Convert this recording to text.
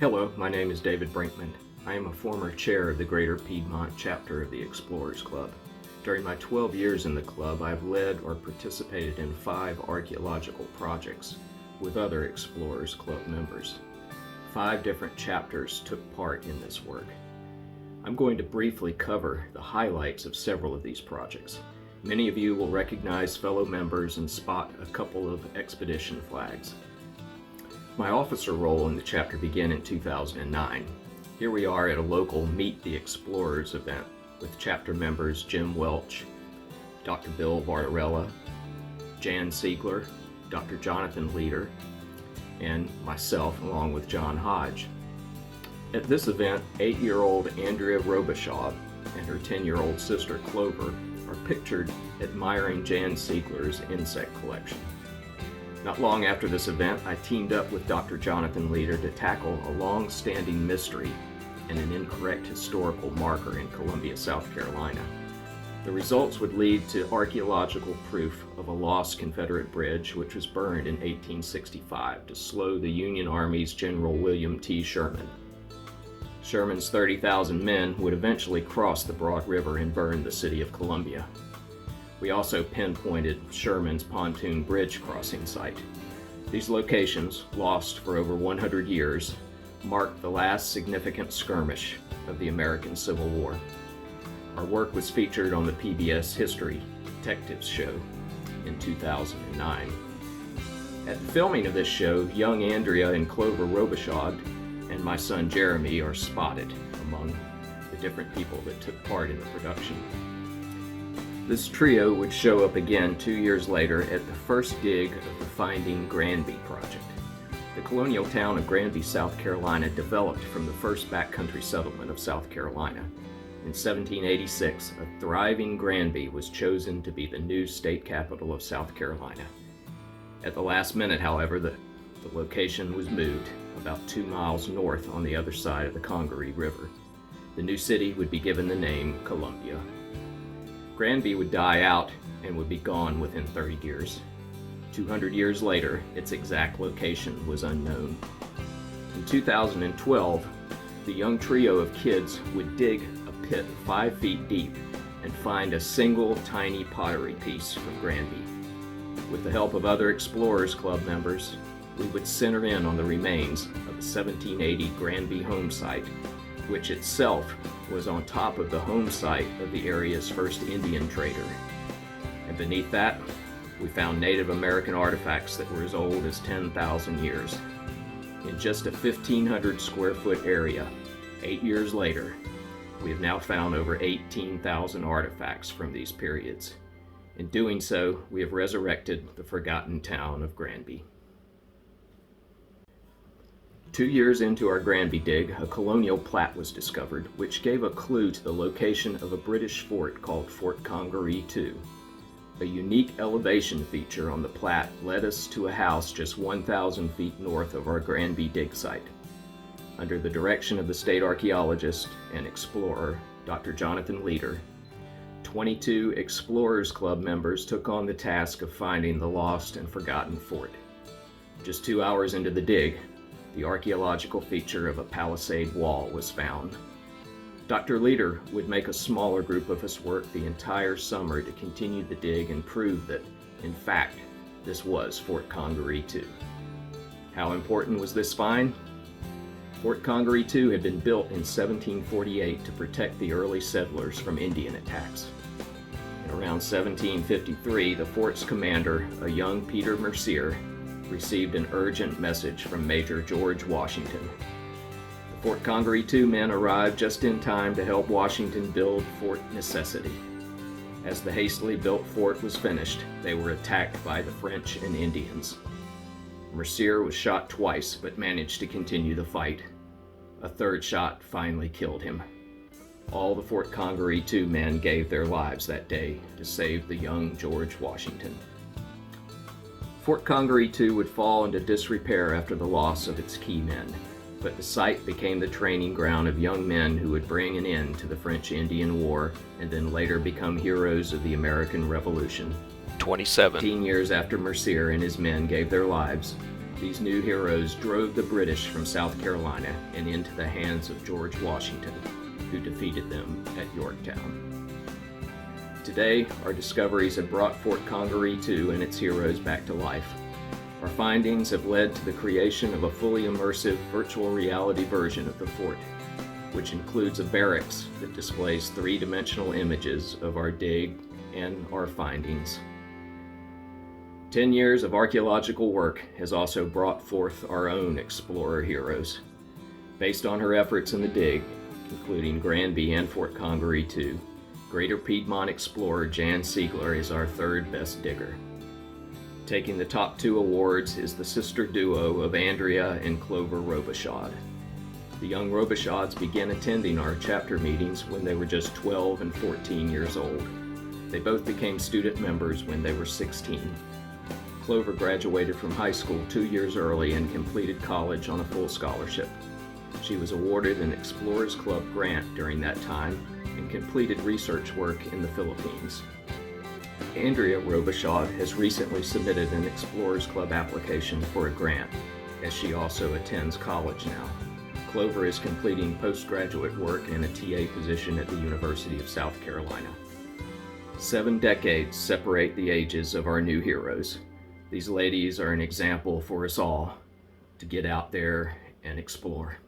Hello, my name is David Brinkman. I am a former chair of the Greater Piedmont Chapter of the Explorers Club. During my 12 years in the club, I've led or participated in 5 archaeological projects with other Explorers Club members. 5 different chapters took part in this work. I'm going to briefly cover the highlights of several of these projects. Many of you will recognize fellow members and spot a couple of expedition flags. My officer role in the chapter began in 2009. Here we are at a local Meet the Explorers event with chapter members Jim Welch, Dr. Bill Vardarella, Jan Siegler, Dr. Jonathan Leader, and myself along with John Hodge. At this event, 8-year-old Andrea Robichaud and her 10-year-old sister Clover are pictured admiring Jan Siegler's insect collection. Not long after this event, I teamed up with Dr. Jonathan Leader to tackle a long-standing mystery and an incorrect historical marker in Columbia, South Carolina. The results would lead to archaeological proof of a lost Confederate bridge which was burned in 1865 to slow the Union Army's General William T. Sherman. Sherman's 30,000 men would eventually cross the Broad River and burn the city of Columbia. We also pinpointed Sherman's pontoon bridge crossing site. These locations, lost for over 100 years, marked the last significant skirmish of the American Civil War. Our work was featured on the PBS History Detectives show in 2009. At the filming of this show, young Andrea and Clover Robichaud and my son Jeremy are spotted among the different people that took part in the production. This trio would show up again 2 years later at the first dig of the Finding Granby Project. The colonial town of Granby, South Carolina developed from the first backcountry settlement of South Carolina. In 1786, a thriving Granby was chosen to be the new state capital of South Carolina. At the last minute, however, the location was moved about 2 miles north on the other side of the Congerie River. The new city would be given the name Columbia. Granby would die out and would be gone within 30 years. 200 years later, its exact location was unknown. In 2012, the young trio of kids would dig a pit 5 feet deep and find a single tiny pottery piece from Granby. With the help of other Explorers Club members, we would center in on the remains of the 1780 Granby home site, which itself was on top of the home site of the area's first Indian trader. And beneath that, we found Native American artifacts that were as old as 10,000 years. In just a 1,500 square foot area, 8 years later, we have now found over 18,000 artifacts from these periods. In doing so, we have resurrected the forgotten town of Granby. 2 years into our Granby dig, a colonial plat was discovered, which gave a clue to the location of a British fort called Fort Congerie II. A unique elevation feature on the plat led us to a house just 1,000 feet north of our Granby dig site. Under the direction of the state archaeologist and explorer, Dr. Jonathan Leader, 22 Explorers Club members took on the task of finding the lost and forgotten fort. Just 2 hours into the dig, the archaeological feature of a palisade wall was found. Dr. Leader would make a smaller group of us work the entire summer to continue the dig and prove that, in fact, this was Fort Congerie II. How important was this find? Fort Congerie II had been built in 1748 to protect the early settlers from Indian attacks. In around 1753, the fort's commander, a young Peter Mercier, received an urgent message from Major George Washington. The Fort Congerie II men arrived just in time to help Washington build Fort Necessity. As the hastily built fort was finished, they were attacked by the French and Indians. Mercier was shot twice but managed to continue the fight. A third shot finally killed him. All the Fort Congerie II men gave their lives that day to save the young George Washington. Fort Congerie II would fall into disrepair after the loss of its key men, but the site became the training ground of young men who would bring an end to the French-Indian War and then later become heroes of the American Revolution. 27 15 years after Mercier and his men gave their lives, these new heroes drove the British from South Carolina and into the hands of George Washington, who defeated them at Yorktown. Today, our discoveries have brought Fort Congerie II and its heroes back to life. Our findings have led to the creation of a fully immersive virtual reality version of the fort, which includes a barracks that displays three-dimensional images of our dig and our findings. 10 years of archaeological work has also brought forth our own explorer heroes. Based on her efforts in the dig, including Granby and Fort Congerie II, Greater Piedmont explorer Jan Siegler is our third best digger. Taking the top 2 awards is the sister duo of Andrea and Clover Robichaud. The young Robichauds began attending our chapter meetings when they were just 12 and 14 years old. They both became student members when they were 16. Clover graduated from high school 2 years early and completed college on a full scholarship. She was awarded an Explorers Club grant during that time and completed research work in the Philippines. Andrea Robichaud has recently submitted an Explorers Club application for a grant, as she also attends college now. Clover is completing postgraduate work in a TA position at the University of South Carolina. 7 decades separate the ages of our new heroes. These ladies are an example for us all to get out there and explore.